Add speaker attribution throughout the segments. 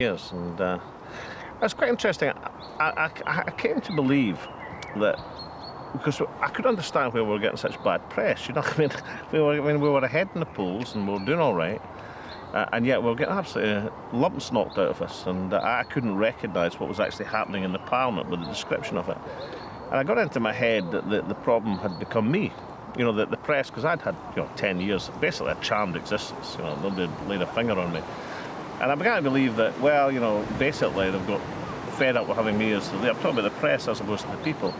Speaker 1: years, and it's quite interesting. I came to believe that, because I could understand where we were getting such bad press. You know, we were ahead in the polls and we were doing all right, and yet we were getting absolutely lumps knocked out of us, and I couldn't recognise what was actually happening in the Parliament with the description of it. And I got into my head that the problem had become me. You know, the press, because I'd had 10 years, basically a charmed existence. You know, nobody laid a finger on me. And I began to believe that, well, basically they've got fed up with having me as I'm talking about the press as opposed to the people.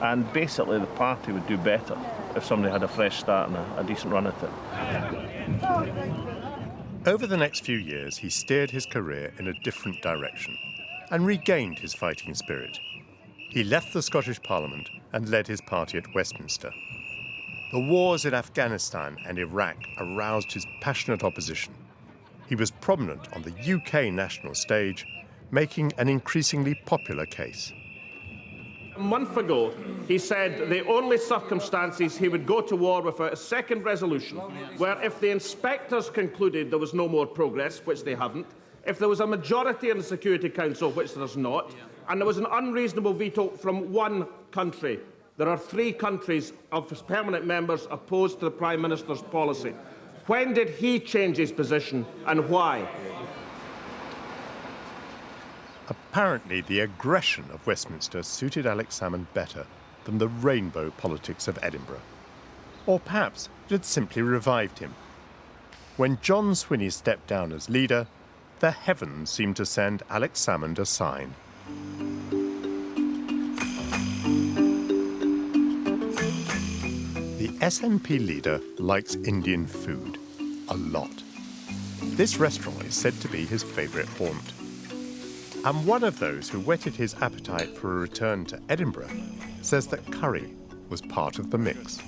Speaker 1: And basically the party would do better if somebody had a fresh start and a decent run at it.
Speaker 2: Over the next few years, he steered his career in a different direction and regained his fighting spirit. He left the Scottish Parliament and led his party at Westminster. The wars in Afghanistan and Iraq aroused his passionate opposition. He was prominent on the UK national stage, making an increasingly popular case.
Speaker 3: A month ago, he said the only circumstances he would go to war without a second resolution were if the inspectors concluded there was no more progress, which they haven't, if there was a majority in the Security Council, which there's not, and there was an unreasonable veto from one country. There are 3 countries of permanent members opposed to the Prime Minister's policy. When did he change his position and why?
Speaker 2: Apparently, the aggression of Westminster suited Alex Salmond better than the rainbow politics of Edinburgh. Or perhaps it had simply revived him. When John Swinney stepped down as leader, the heavens seemed to send Alex Salmond a sign. The SNP leader likes Indian food a lot. This restaurant is said to be his favourite haunt. And one of those who whetted his appetite for a return to Edinburgh says that curry was part of the mix.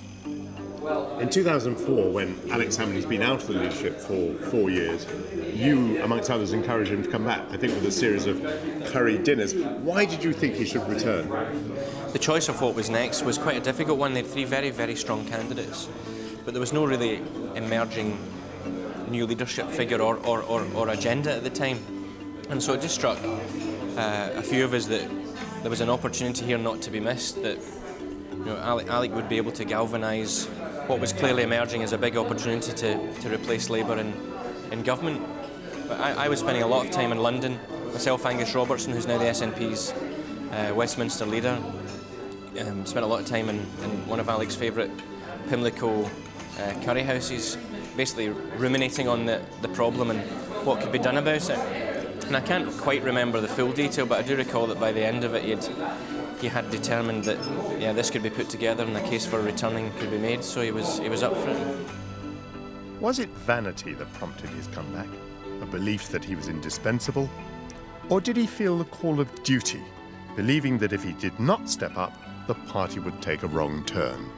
Speaker 4: In 2004, when Alex Salmond has been out of the leadership for 4 years, you, amongst others, encouraged him to come back, I think with a series of curry dinners. Why did you think he should return?
Speaker 5: The choice of what was next was quite a difficult one. They had 3 very, very strong candidates, but there was no really emerging new leadership figure or agenda at the time. And so it just struck a few of us that there was an opportunity here not to be missed, that Alec would be able to galvanise what was clearly emerging as a big opportunity to replace Labour in government. But I was spending a lot of time in London. Myself, Angus Robertson, who's now the SNP's Westminster leader, spent a lot of time in one of Alec's favourite Pimlico curry houses, basically ruminating on the problem and what could be done about it. And I can't quite remember the full detail, but I do recall that by the end of it he had determined that this could be put together and the case for returning could be made, so he was up for it.
Speaker 2: Was it vanity that prompted his comeback? A belief that he was indispensable? Or did he feel the call of duty, believing that if he did not step up, the party would take a wrong turn?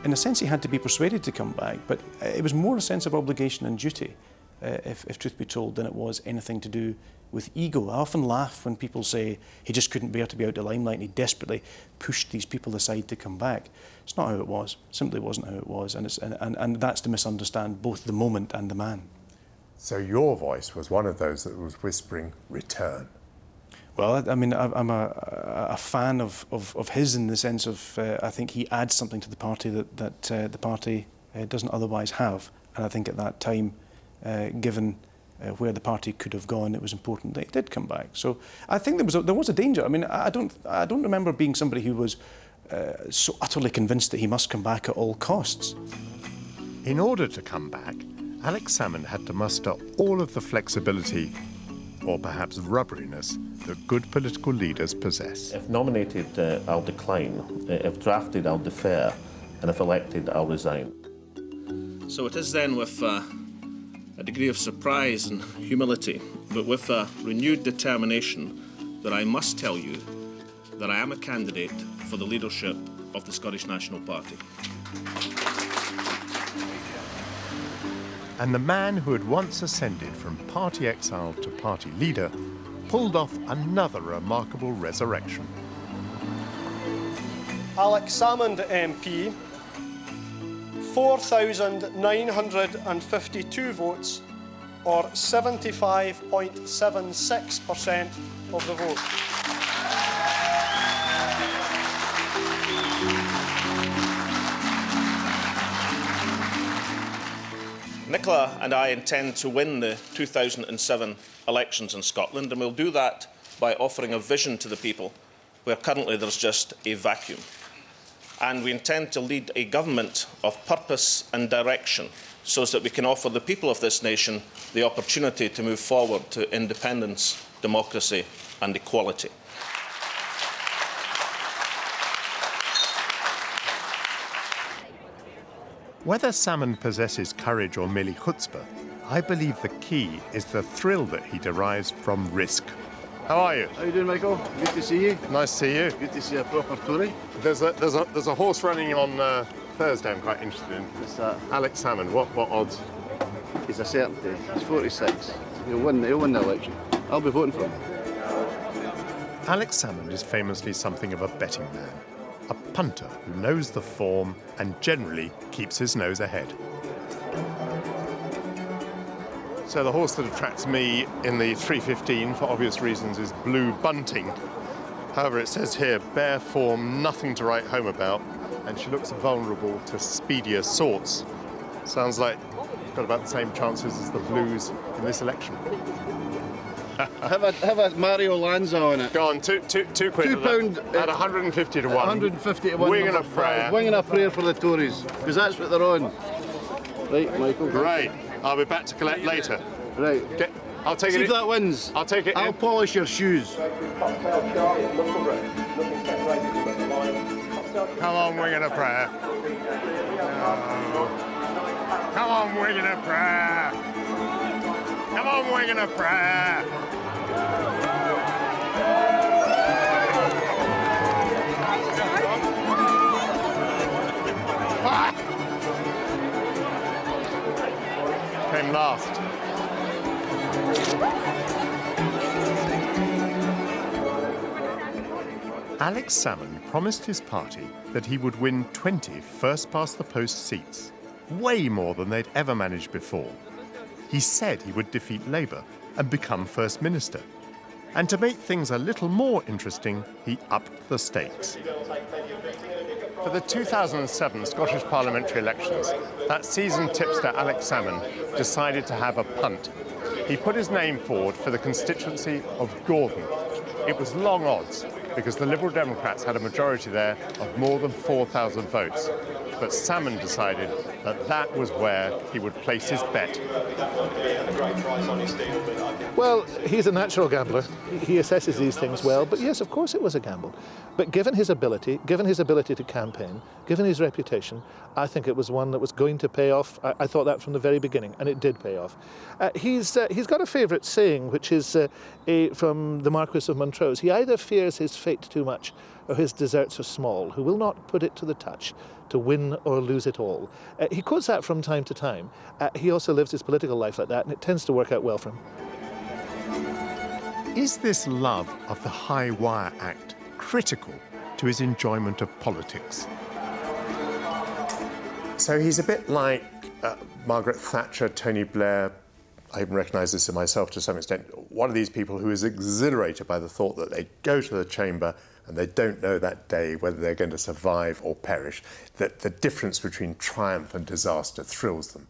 Speaker 6: In a sense, he had to be persuaded to come back, but it was more a sense of obligation and duty, if truth be told, than it was anything to do with ego. I often laugh when people say he just couldn't bear to be out the limelight and he desperately pushed these people aside to come back. It's not how it was. It simply wasn't how it was, and that's to misunderstand both the moment and the man.
Speaker 4: So your voice was one of those that was whispering, return.
Speaker 6: Well, I mean, I'm a fan of his in the sense of I think he adds something to the party that the party doesn't otherwise have. And I think at that time, given where the party could have gone, it was important that he did come back. So I think there was a danger. I mean, I don't remember being somebody who was so utterly convinced that he must come back at all costs.
Speaker 2: In order to come back, Alex Salmond had to muster all of the flexibility, or perhaps rubberiness, that good political leaders possess.
Speaker 1: If nominated, I'll decline. If drafted, I'll defer. And if elected, I'll resign. So it is then with a degree of surprise and humility, but with a renewed determination, that I must tell you that I am a candidate for the leadership of the Scottish National Party.
Speaker 2: And the man who had once ascended from party exile to party leader pulled off another remarkable resurrection.
Speaker 7: Alex Salmond MP, 4,952 votes, or 75.76% of the vote.
Speaker 3: Nicola and I intend to win the 2007 elections in Scotland, and we'll do that by offering a vision to the people where currently there's just a vacuum. And we intend to lead a government of purpose and direction so that we can offer the people of this nation the opportunity to move forward to independence, democracy and equality.
Speaker 2: Whether Salmond possesses courage or merely chutzpah, I believe the key is the thrill that he derives from risk. How are you?
Speaker 8: How you doing, Michael? Good to see you.
Speaker 2: Nice to see you.
Speaker 8: Good to see a proper Tory.
Speaker 2: There's a horse running on Thursday I'm quite interested in.
Speaker 8: What's that?
Speaker 2: Alex Salmond, what odds?
Speaker 8: He's a certainty. He's 46. He'll win the election. I'll be voting for him.
Speaker 2: Alex Salmond is famously something of a betting man. A punter who knows the form and generally keeps his nose ahead. So the horse that attracts me in the 3:15, for obvious reasons, is Blue Bunting. However, it says here, bare form, nothing to write home about, and she looks vulnerable to speedier sorts. Sounds like she's got about the same chances as the Blues in this election.
Speaker 8: Have a Mario Lanza on it.
Speaker 2: Go on, two quid.
Speaker 8: £2
Speaker 2: at 150 to 1.
Speaker 8: 150 to 1.
Speaker 2: Wing and a prayer.
Speaker 8: Wing and a prayer for the Tories, because that's what they're on. Right, Michael.
Speaker 2: Great. I'll be back to collect later.
Speaker 8: Right.
Speaker 2: I'll take
Speaker 8: See
Speaker 2: it.
Speaker 8: if that wins.
Speaker 2: I'll take it.
Speaker 8: I'll polish your shoes.
Speaker 2: Come on, wing and a prayer. Come on, wing and a prayer. Come on, wing and a prayer. Ah! Came last. Alex Salmond promised his party that he would win 20 first-past-the-post seats, way more than they'd ever managed before. He said he would defeat Labour and become First Minister. And to make things a little more interesting, he upped the stakes. For the 2007 Scottish parliamentary elections, that seasoned tipster Alex Salmond decided to have a punt. He put his name forward for the constituency of Gordon. It was long odds, because the Liberal Democrats had a majority there of more than 4,000 votes. But Salmond decided that that was where he would place his bet.
Speaker 9: Well, he's a natural gambler. He assesses these things well, but yes, of course it was a gamble. But given his ability to campaign, given his reputation, I think it was one that was going to pay off. I thought that from the very beginning, and it did pay off. He's got a favourite saying, which is from the Marquis of Montrose. He either fears his fate too much or his deserts are small, who will not put it to the touch to win or lose it all. He quotes that from time to time. He also lives his political life like that, and it tends to work out well for him.
Speaker 2: Is this love of the high wire act critical to his enjoyment of politics? So he's a bit like Margaret Thatcher, Tony Blair. I even recognise this in myself to some extent. One of these people who is exhilarated by the thought that they go to the chamber and they don't know that day whether they're going to survive or perish, that the difference between triumph and disaster thrills them.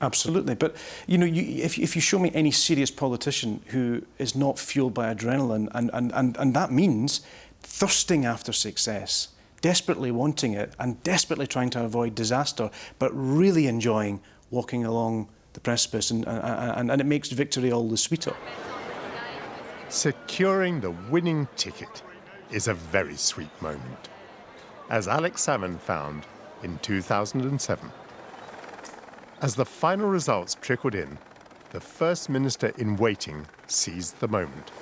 Speaker 6: Absolutely, but you know, if you show me any serious politician who is not fueled by adrenaline, and that means thirsting after success, desperately wanting it, and desperately trying to avoid disaster, but really enjoying walking along the precipice, and it makes victory all the sweeter.
Speaker 2: Securing the winning ticket is a very sweet moment, as Alex Salmond found in 2007. As the final results trickled in, the First Minister in waiting seized the moment.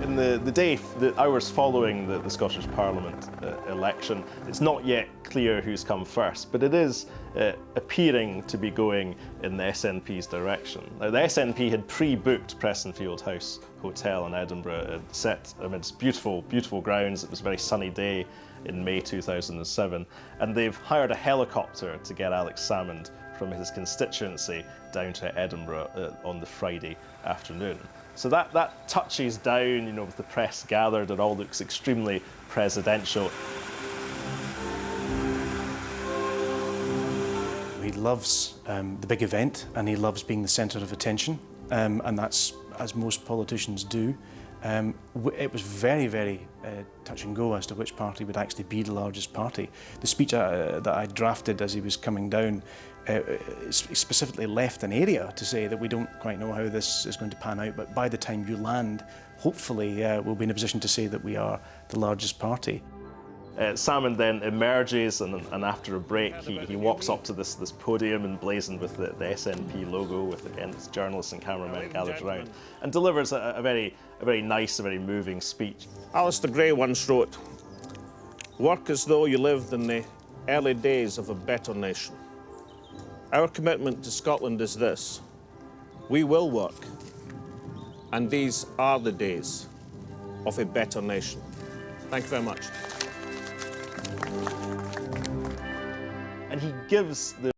Speaker 10: In the hours following the Scottish Parliament election, it's not yet clear who's come first, but it is appearing to be going in the SNP's direction. Now, the SNP had pre-booked Prestonfield House Hotel in Edinburgh, set amidst beautiful, beautiful grounds. It was a very sunny day in May 2007, and they've hired a helicopter to get Alex Salmond from his constituency down to Edinburgh on the Friday afternoon. So that touches down, you know, with the press gathered, it all looks extremely presidential.
Speaker 6: He loves the big event, and he loves being the centre of attention, and that's as most politicians do. It was very, very touch and go as to which party would actually be the largest party. The speech that I drafted as he was coming down specifically left an area to say that we don't quite know how this is going to pan out, but by the time you land, hopefully we'll be in a position to say that we are the largest party.
Speaker 10: Salmond then emerges, and after a break he walks up to this podium emblazoned with the SNP logo, with again journalists and cameramen gathered around, and delivers a very nice, a very moving speech.
Speaker 3: Alistair Gray once wrote, "Work as though you lived in the early days of a better nation." Our commitment to Scotland is this: we will work, and these are the days of a better nation. Thank you very much.
Speaker 10: And he gives the